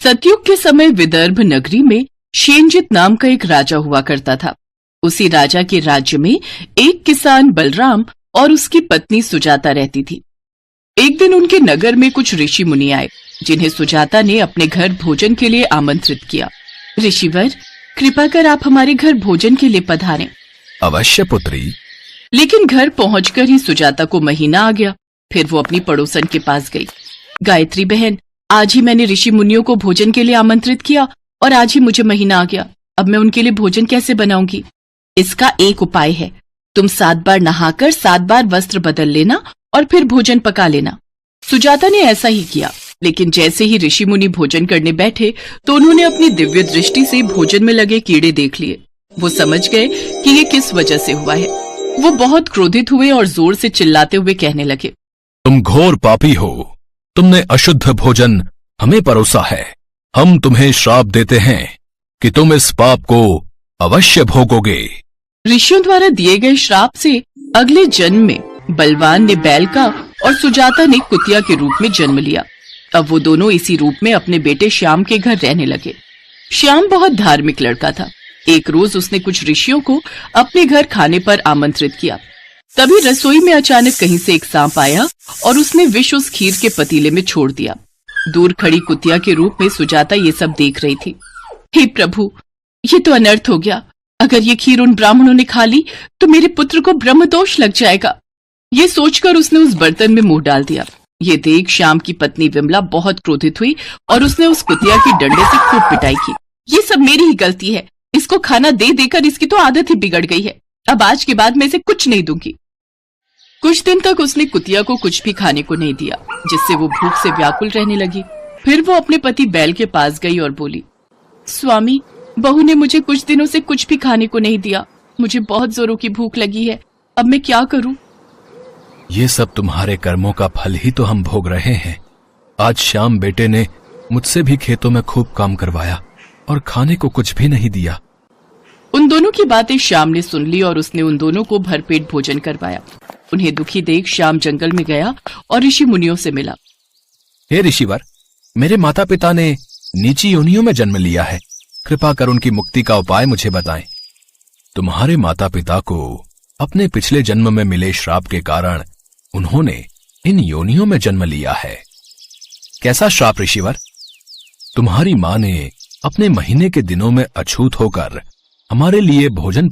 सतयुग के समय विदर्भ नगरी में शेनजित नाम का एक राजा हुआ करता था। उसी राजा के राज्य में एक किसान बलराम और उसकी पत्नी सुजाता रहती थी। एक दिन उनके नगर में कुछ ऋषि मुनि आए, जिन्हें सुजाता ने अपने घर भोजन के लिए आमंत्रित किया। ऋषिवर, कृपा कर आप हमारे घर भोजन के लिए पधारें। अवश्य पुत्री। लेकिन घर पहुंचकर ही सुजाता को महीना आ गया। फिर वो अपनी पड़ोसन के पास गई। गायत्री बहन, आज ही मैंने ऋषि मुनियों को भोजन के लिए आमंत्रित किया और आज ही मुझे महीना आ गया। अब मैं उनके लिए भोजन कैसे बनाऊंगी? इसका एक उपाय है, तुम 7 बार नहाकर 7 बार वस्त्र बदल लेना और फिर भोजन पका लेना। सुजाता ने ऐसा ही किया, लेकिन जैसे ही ऋषि मुनि भोजन करने बैठे तो उन्होंने अपनी दिव्य दृष्टि से भोजन में लगे कीड़े देख लिए। वो समझ गए कि ये किस वजह से हुआ है। वो बहुत क्रोधित हुए और जोर से चिल्लाते हुए कहने लगे, तुम घोर पापी हो। तुमने अशुद्ध भोजन हमें परोसा है। हम तुम्हें श्राप देते हैं कि तुम इस पाप को अवश्य भोगोगे। ऋषियों द्वारा दिए गए श्राप से अगले जन्म में बलवान ने बैल का और सुजाता ने कुतिया के रूप में जन्म लिया। अब वो दोनों इसी रूप में अपने बेटे श्याम के घर रहने लगे। श्याम बहुत धार्मिक लड़का था। एक रोज उसने कुछ ऋषियों को अपने घर खाने पर आमंत्रित किया। तभी रसोई में अचानक कहीं से एक सांप आया और उसने विष उस खीर के पतीले में छोड़ दिया। दूर खड़ी कुतिया के रूप में सुजाता ये सब देख रही थी। हे प्रभु, ये तो अनर्थ हो गया। अगर ये खीर उन ब्राह्मणों ने खा ली तो मेरे पुत्र को ब्रह्मदोष लग जाएगा। ये सोचकर उसने उस बर्तन में मुंह डाल दिया। ये देख श्याम की पत्नी विमला बहुत क्रोधित हुई और उसने उस कुतिया की डंडे से खूब पिटाई की। ये सब मेरी ही गलती है। इसको खाना दे देकर इसकी तो आदत ही बिगड़ गई है। अब आज के बाद मैं इसे कुछ नहीं दूंगी। कुछ दिन तक उसने कुतिया को कुछ भी खाने को नहीं दिया, जिससे वो भूख से व्याकुल रहने लगी। फिर वो अपने पति बैल के पास गई और बोली, स्वामी, बहू ने मुझे कुछ दिनों से कुछ भी खाने को नहीं दिया। मुझे बहुत जोरों की भूख लगी है। अब मैं क्या करूं? ये सब तुम्हारे कर्मों का फल ही तो हम भोग रहे हैं। आज श्याम बेटे ने मुझसे भी खेतों में खूब काम करवाया और खाने को कुछ भी नहीं दिया। उन दोनों की बातें श्याम ने सुन ली और उसने उन दोनों को भरपेट भोजन करवाया। उन्हें दुखी देख श्याम जंगल में गया और ऋषि मुनियों से मिला। हे ऋषिवर, मेरे माता पिता ने नीची योनियों में जन्म लिया है। कृपा कर उनकी मुक्ति का उपाय मुझे बताएं। तुम्हारे माता पिता को अपने पिछले जन्म में मिले श्राप के कारण उन्होंने इन योनियों में जन्म लिया है। कैसा श्राप ऋषिवर? तुम्हारी माँ ने अपने महीने के दिनों में अछूत होकर हमारे लिए भोजन